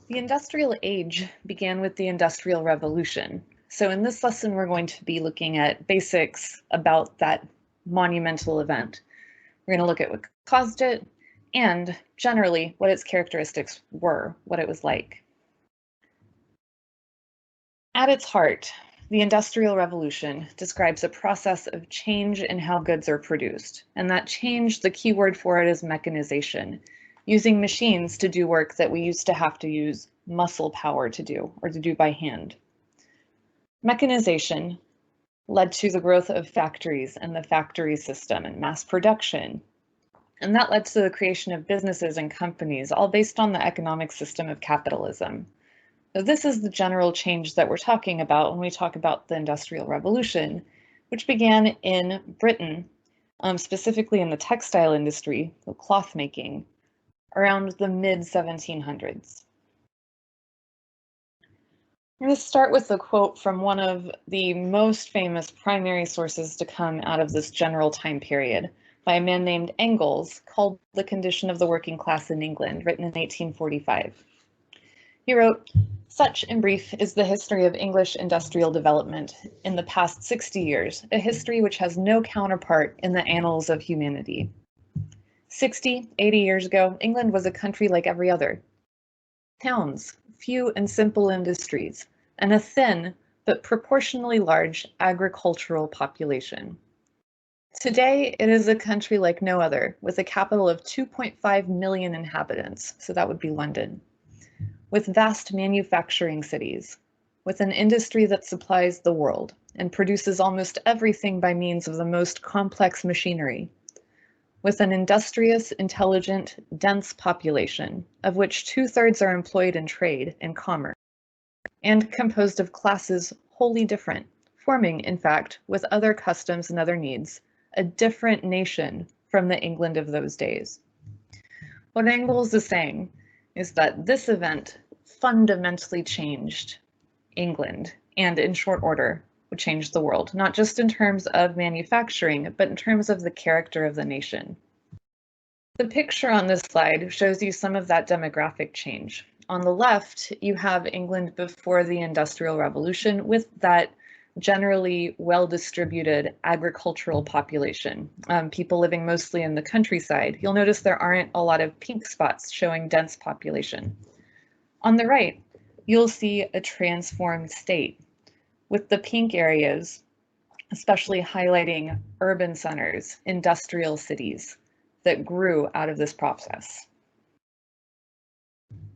The industrial age began with the Industrial Revolution. So in this lesson, we're going to be looking at basics about that monumental event. We're going to look at what caused it and generally what its characteristics were, what it was like. At its heart, the Industrial Revolution describes a process of change in how goods are produced. And that change, the key word for it is mechanization, using machines to do work that we used to have to use muscle power to do or to do by hand. Mechanization led to the growth of factories and the factory system and mass production. And that led to the creation of businesses and companies, all based on the economic system of capitalism. So this is the general change that we're talking about when we talk about the Industrial Revolution, which began in Britain, specifically in the textile industry, so cloth making, around the mid-1700s. I'm going to start with a quote from one of the most famous primary sources to come out of this general time period by a man named Engels, called The Condition of the Working Class in England, written in 1845. He wrote, "Such, in brief, is the history of English industrial development in the past 60 years, a history which has no counterpart in the annals of humanity. 60, 80 years ago, England was a country like every other. Towns, few and simple industries, and a thin but proportionally large agricultural population. Today, it is a country like no other, with a capital of 2.5 million inhabitants, so that would be London, with vast manufacturing cities, with an industry that supplies the world and produces almost everything by means of the most complex machinery, with an industrious, intelligent, dense population, of which 2/3 are employed in trade and commerce, and composed of classes wholly different, forming, in fact, with other customs and other needs, a different nation from the England of those days." What Engels is saying is that this event fundamentally changed England, and in short order would change the world, not just in terms of manufacturing, but in terms of the character of the nation. The picture on this slide shows you some of that demographic change. On the left, you have England before the Industrial Revolution with that generally well-distributed agricultural population, people living mostly in the countryside. You'll notice there aren't a lot of pink spots showing dense population. On the right, you'll see a transformed state with the pink areas, especially highlighting urban centers, industrial cities that grew out of this process.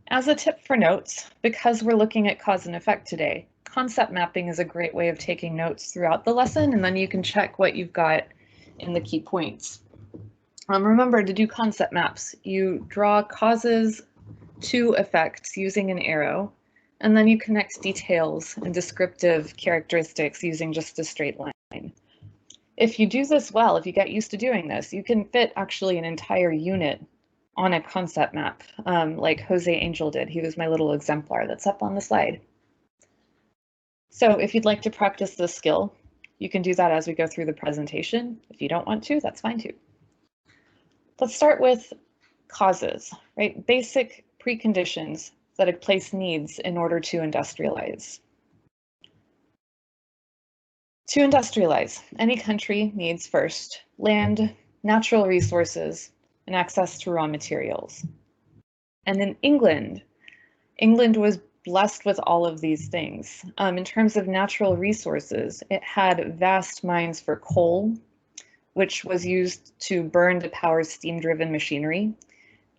As a tip for notes, because we're looking at cause and effect today, concept mapping is a great way of taking notes throughout the lesson, and then you can check what you've got in the key points. Remember, to do concept maps, you draw causes to effects using an arrow, and then you connect details and descriptive characteristics using just a straight line. If you do this well, if you get used to doing this, you can fit actually an entire unit on a concept map, like Jose Angel did. He was my little exemplar that's up on the slide. So if you'd like to practice this skill, you can do that as we go through the presentation. If you don't want to, that's fine too. Let's start with causes, right? Basic preconditions that a place needs in order to industrialize. To industrialize, any country needs first land, natural resources, and access to raw materials. And in England was blessed with all of these things. In terms of natural resources, it had vast mines for coal, which was used to burn to power steam-driven machinery,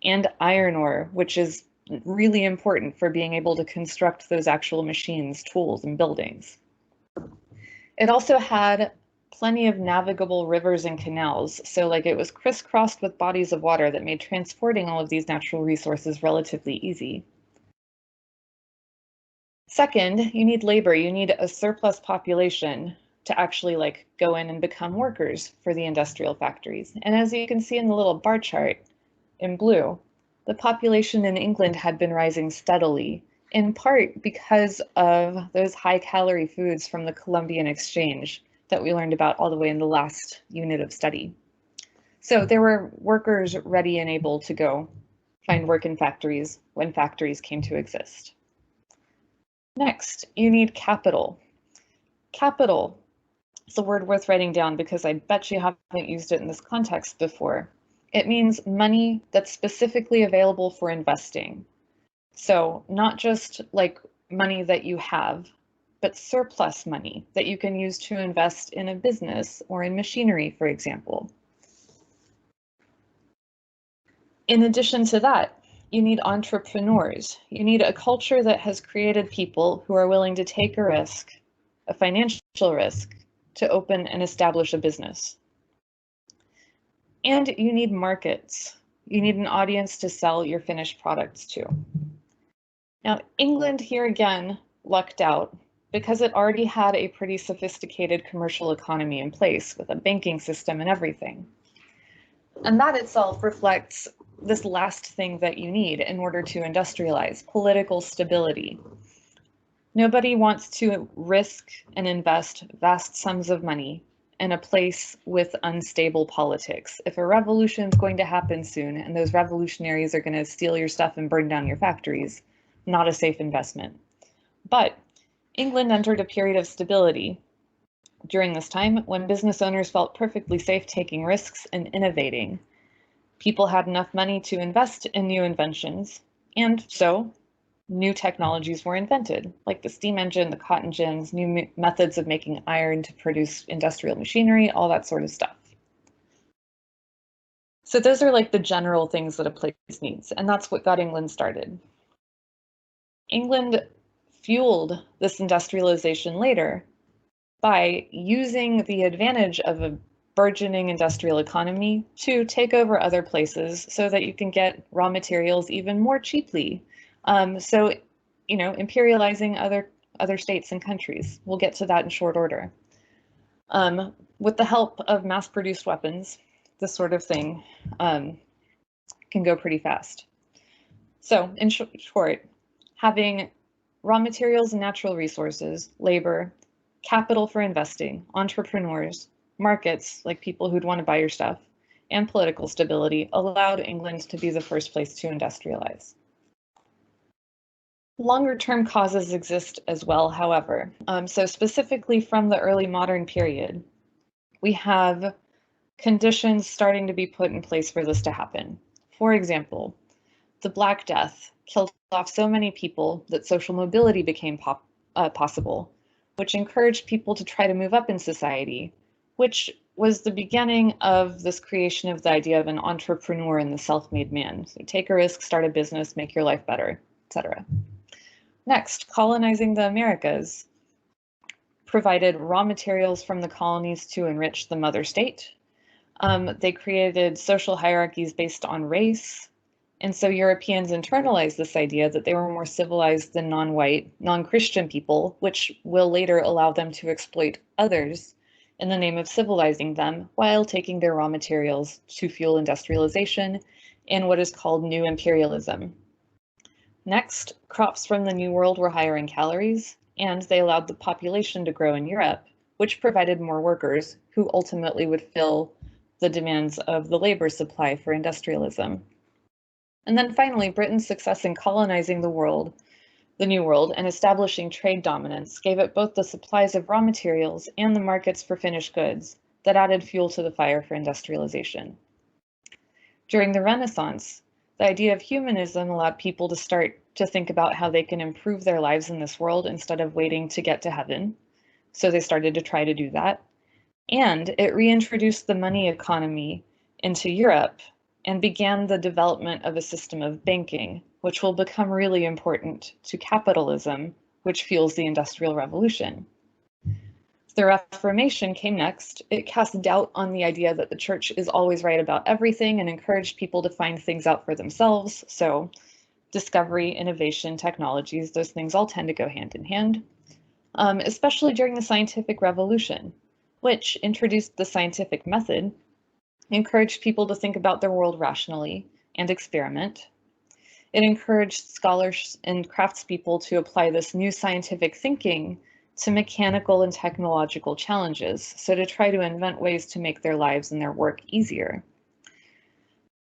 and iron ore, which is really important for being able to construct those actual machines, tools, and buildings. It also had plenty of navigable rivers and canals, so like it was crisscrossed with bodies of water that made transporting all of these natural resources relatively easy. Second, you need labor. You need a surplus population to actually like go in and become workers for the industrial factories. And as you can see in the little bar chart in blue, the population in England had been rising steadily, in part because of those high-calorie foods from the Columbian Exchange that we learned about all the way in the last unit of study. So there were workers ready and able to go find work in factories when factories came to exist. Next, you need capital. Capital is a word worth writing down because I bet you haven't used it in this context before. It means money that's specifically available for investing. So not just like money that you have, but surplus money that you can use to invest in a business or in machinery, for example. In addition to that, you need entrepreneurs. You need a culture that has created people who are willing to take a risk, a financial risk, to open and establish a business. And you need markets. You need an audience to sell your finished products to. Now, England here again lucked out because it already had a pretty sophisticated commercial economy in place with a banking system and everything. And that itself reflects this last thing that you need in order to industrialize, political stability. Nobody wants to risk and invest vast sums of money in a place with unstable politics. If a revolution is going to happen soon and those revolutionaries are going to steal your stuff and burn down your factories, not a safe investment. But England entered a period of stability during this time when business owners felt perfectly safe taking risks and innovating. People had enough money to invest in new inventions, and so new technologies were invented, like the steam engine, the cotton gins, new methods of making iron to produce industrial machinery, all that sort of stuff. So those are like the general things that a place needs, and that's what got England started. England fueled this industrialization later by using the advantage of a burgeoning industrial economy to take over other places so that you can get raw materials even more cheaply. So, imperializing other states and countries. We'll get to that in short order. With the help of mass-produced weapons, this sort of thing can go pretty fast. So, in short, having raw materials and natural resources, labor, capital for investing, entrepreneurs, markets, like people who'd want to buy your stuff, and political stability allowed England to be the first place to industrialize. Longer-term causes exist as well, however. So specifically from the early modern period, we have conditions starting to be put in place for this to happen. For example, the Black Death killed off so many people that social mobility became possible, which encouraged people to try to move up in society, which was the beginning of this creation of the idea of an entrepreneur and the self-made man. So take a risk, start a business, make your life better, etc. Next, colonizing the Americas provided raw materials from the colonies to enrich the mother state. They created social hierarchies based on race. And so Europeans internalized this idea that they were more civilized than non-white, non-Christian people, which will later allow them to exploit others in the name of civilizing them while taking their raw materials to fuel industrialization in what is called new imperialism. Next, crops from the New World were higher in calories, and they allowed the population to grow in Europe, which provided more workers who ultimately would fill the demands of the labor supply for industrialism. And then finally, Britain's success in colonizing the New World, and establishing trade dominance gave it both the supplies of raw materials and the markets for finished goods that added fuel to the fire for industrialization. During the Renaissance, the idea of humanism allowed people to start to think about how they can improve their lives in this world instead of waiting to get to heaven. So they started to try to do that. And it reintroduced the money economy into Europe and began the development of a system of banking, which will become really important to capitalism, which fuels the Industrial Revolution. The Reformation came next. It cast doubt on the idea that the church is always right about everything and encouraged people to find things out for themselves. So discovery, innovation, technologies, those things all tend to go hand in hand, especially during the scientific revolution, which introduced the scientific method, encouraged people to think about their world rationally and experiment. It encouraged scholars and craftspeople to apply this new scientific thinking to mechanical and technological challenges, so to try to invent ways to make their lives and their work easier.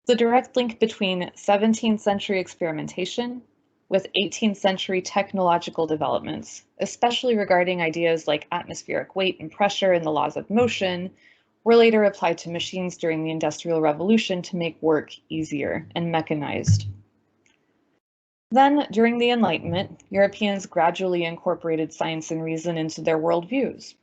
The direct link between 17th century experimentation with 18th century technological developments, especially regarding ideas like atmospheric weight and pressure and the laws of motion, were later applied to machines during the Industrial Revolution to make work easier and mechanized. Then, during the Enlightenment, Europeans gradually incorporated science and reason into their worldviews.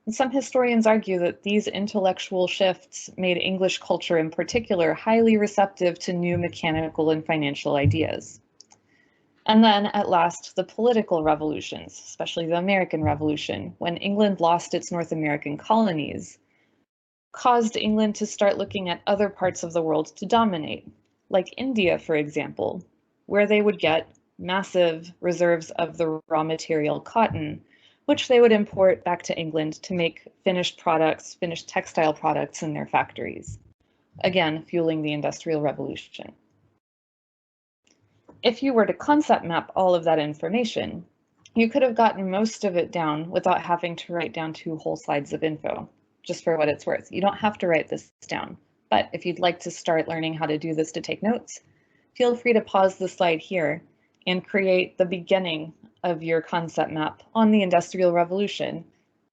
And some historians argue that these intellectual shifts made English culture in particular highly receptive to new mechanical and financial ideas. And then, at last, the political revolutions, especially the American Revolution, when England lost its North American colonies, caused England to start looking at other parts of the world to dominate, like India, for example, where they would get massive reserves of the raw material cotton, which they would import back to England to make finished products, finished textile products in their factories, again, fueling the Industrial Revolution. If you were to concept map all of that information, you could have gotten most of it down without having to write down 2 whole slides of info, just for what it's worth. You don't have to write this down, but if you'd like to start learning how to do this to take notes, feel free to pause the slide here and create the beginning of your concept map on the Industrial Revolution,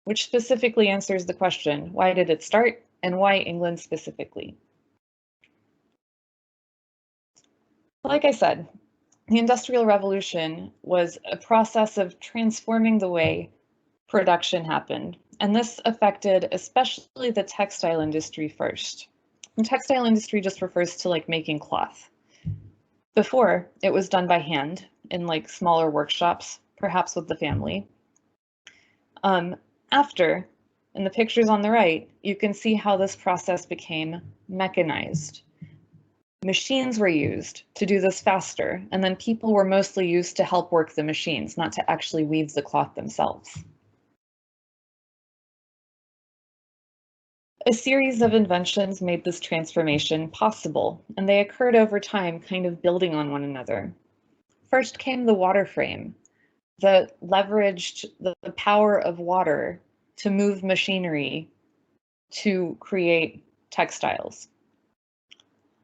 which specifically answers the question, why did it start and why England specifically? Like I said, the Industrial Revolution was a process of transforming the way production happened, and this affected especially the textile industry first. The textile industry just refers to like making cloth. Before, it was done by hand in like smaller workshops, perhaps with the family. After, in the pictures on the right, you can see how this process became mechanized. Machines were used to do this faster, and then people were mostly used to help work the machines, not to actually weave the cloth themselves. A series of inventions made this transformation possible, and they occurred over time, kind of building on one another. First came the water frame that leveraged the power of water to move machinery to create textiles.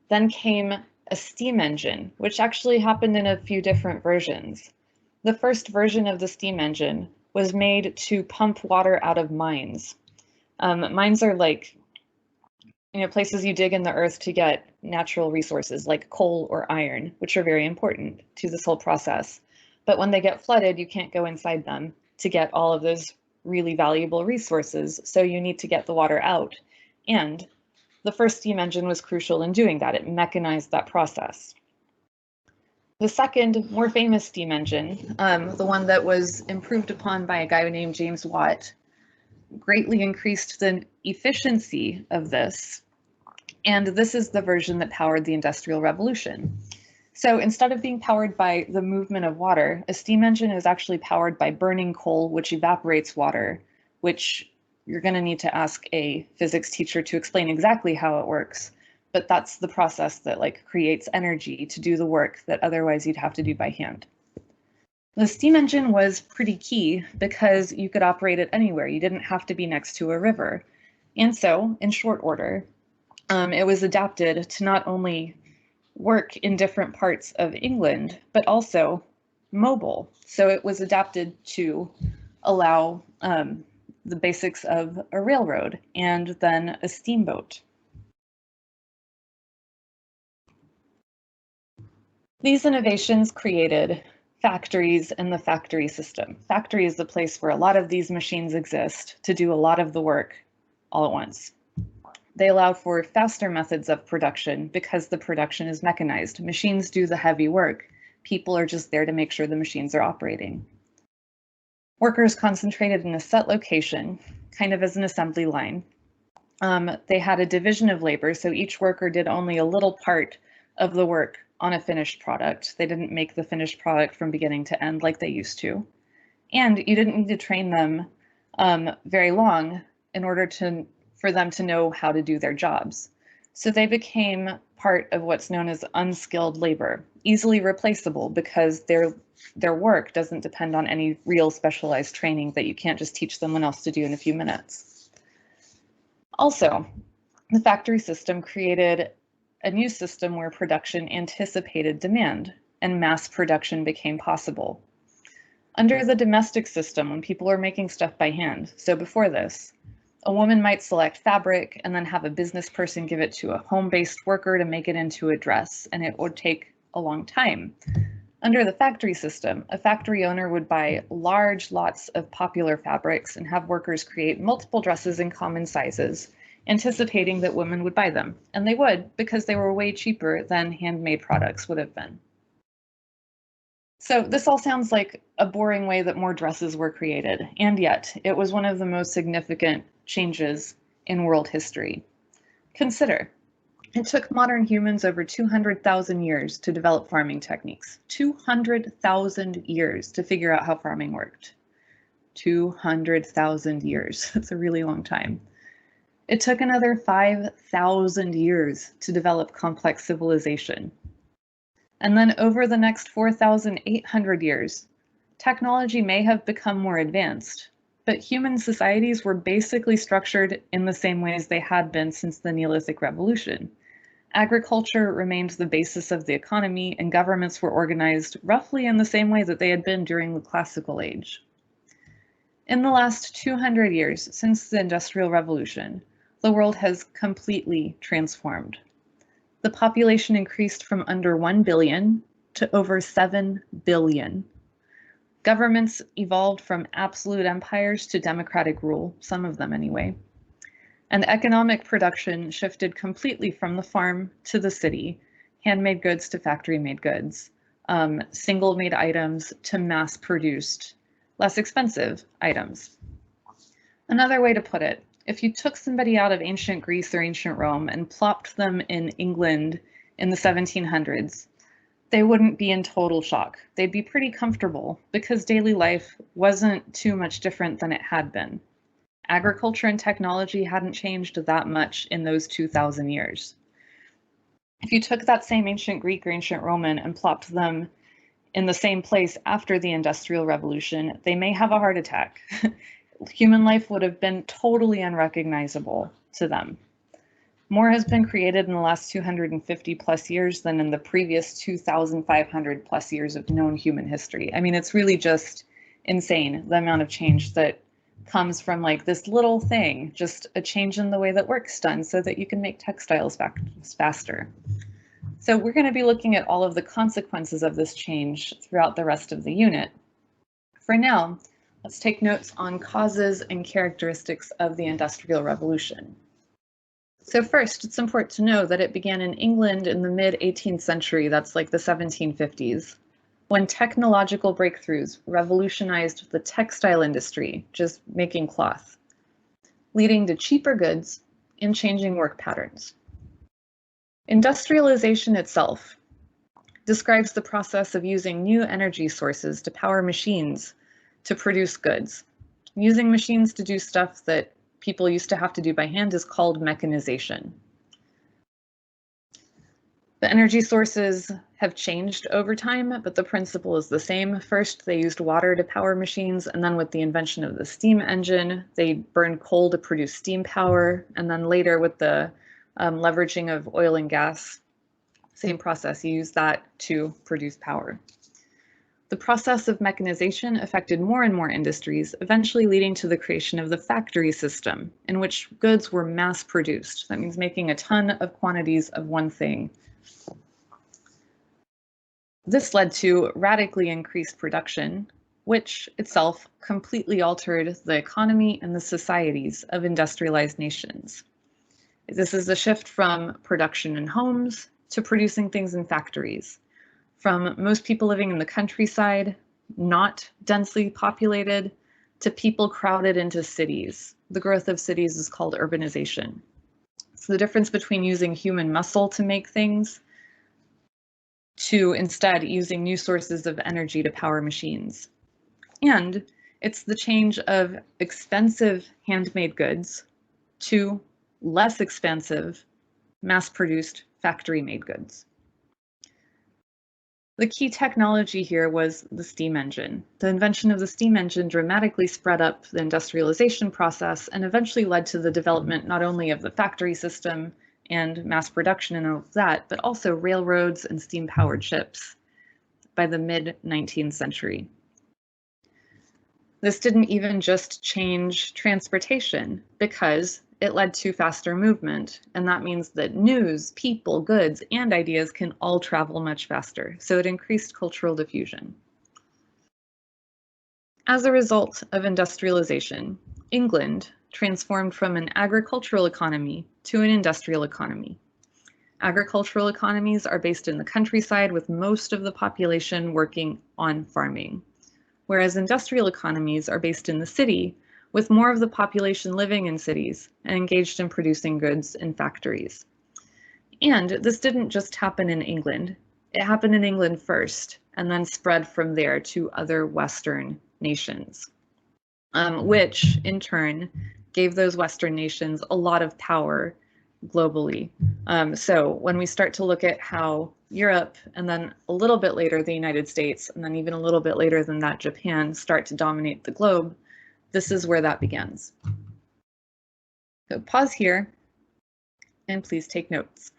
Then came a steam engine, which actually happened in a few different versions. The first version of the steam engine was made to pump water out of mines. Mines are like, places you dig in the earth to get natural resources like coal or iron, which are very important to this whole process. But when they get flooded, you can't go inside them to get all of those really valuable resources, so you need to get the water out. And the first steam engine was crucial in doing that. It mechanized that process. The second, more famous steam engine, the one that was improved upon by a guy named James Watt, greatly increased the efficiency of this. And this is the version that powered the Industrial Revolution. So instead of being powered by the movement of water, a steam engine is actually powered by burning coal, which evaporates water, which you're going to need to ask a physics teacher to explain exactly how it works. But that's the process that creates energy to do the work that otherwise you'd have to do by hand. The steam engine was pretty key because you could operate it anywhere. You didn't have to be next to a river. And so, in short order, it was adapted to not only work in different parts of England, but also mobile. So it was adapted to allow the basics of a railroad and then a steamboat. These innovations created factories and the factory system. Factory is the place where a lot of these machines exist to do a lot of the work all at once. They allow for faster methods of production because the production is mechanized. Machines do the heavy work. People are just there to make sure the machines are operating. Workers concentrated in a set location, kind of as an assembly line. They had a division of labor, so each worker did only a little part of the work on a finished product. They didn't make the finished product from beginning to end like they used to. And you didn't need to train them very long in order for them to know how to do their jobs. So they became part of what's known as unskilled labor, easily replaceable because their work doesn't depend on any real specialized training that you can't just teach someone else to do in a few minutes. Also, the factory system created a new system where production anticipated demand and mass production became possible. Under the domestic system, when people were making stuff by hand, so before this, a woman might select fabric and then have a business person give it to a home-based worker to make it into a dress, and it would take a long time. Under the factory system, a factory owner would buy large lots of popular fabrics and have workers create multiple dresses in common sizes, anticipating that women would buy them. And they would, because they were way cheaper than handmade products would have been. So this all sounds like a boring way that more dresses were created, and yet it was one of the most significant changes in world history. Consider, it took modern humans over 200,000 years to develop farming techniques. 200,000 years to figure out how farming worked. 200,000 years, that's a really long time. It took another 5,000 years to develop complex civilization. And then over the next 4,800 years, technology may have become more advanced, but human societies were basically structured in the same ways they had been since the Neolithic Revolution. Agriculture remained the basis of the economy, and governments were organized roughly in the same way that they had been during the Classical Age. In the last 200 years since the Industrial Revolution, the world has completely transformed. The population increased from under 1 billion to over 7 billion. Governments evolved from absolute empires to democratic rule, some of them anyway. And economic production shifted completely from the farm to the city, handmade goods to factory-made goods, single-made items to mass-produced, less expensive items. Another way to put it, if you took somebody out of ancient Greece or ancient Rome and plopped them in England in the 1700s, they wouldn't be in total shock. They'd be pretty comfortable because daily life wasn't too much different than it had been. Agriculture and technology hadn't changed that much in those 2,000 years. If you took that same ancient Greek or ancient Roman and plopped them in the same place after the Industrial Revolution, they may have a heart attack. Human life would have been totally unrecognizable to them. More has been created in the last 250 plus years than in the previous 2,500 plus years of known human history. I mean, it's really just insane, the amount of change that comes from like this little thing, just a change in the way that work's done so that you can make textiles faster. So we're going to be looking at all of the consequences of this change throughout the rest of the unit. For now, let's take notes on causes and characteristics of the Industrial Revolution. So first, it's important to know that it began in England in the mid-18th century, that's like the 1750s, when technological breakthroughs revolutionized the textile industry, just making cloth, leading to cheaper goods and changing work patterns. Industrialization itself describes the process of using new energy sources to power machines to produce goods. Using machines to do stuff that people used to have to do by hand is called mechanization. The energy sources have changed over time, but the principle is the same. First, they used water to power machines, and then with the invention of the steam engine, they burned coal to produce steam power, and then later with the leveraging of oil and gas, same process, you use that to produce power. The process of mechanization affected more and more industries, eventually leading to the creation of the factory system, in which goods were mass produced. That means making a ton of quantities of one thing. This led to radically increased production, which itself completely altered the economy and the societies of industrialized nations. This is a shift from production in homes to producing things in factories. From most people living in the countryside, not densely populated, to people crowded into cities. The growth of cities is called urbanization. So the difference between using human muscle to make things to instead using new sources of energy to power machines. And it's the change of expensive handmade goods to less expensive, mass-produced, factory-made goods. The key technology here was the steam engine. The invention of the steam engine dramatically spread up the industrialization process and eventually led to the development not only of the factory system and mass production and all of that, but also railroads and steam-powered ships by the mid-19th century. This didn't even just change transportation because it led to faster movement, and that means that news, people, goods, and ideas can all travel much faster, so it increased cultural diffusion. As a result of industrialization, England transformed from an agricultural economy to an industrial economy. Agricultural economies are based in the countryside with most of the population working on farming, whereas industrial economies are based in the city with more of the population living in cities and engaged in producing goods in factories. And this didn't just happen in England. It happened in England first and then spread from there to other Western nations, which in turn gave those Western nations a lot of power globally. So when we start to look at how Europe and then a little bit later the United States and then even a little bit later than that Japan start to dominate the globe, this is where that begins. So pause here and please take notes.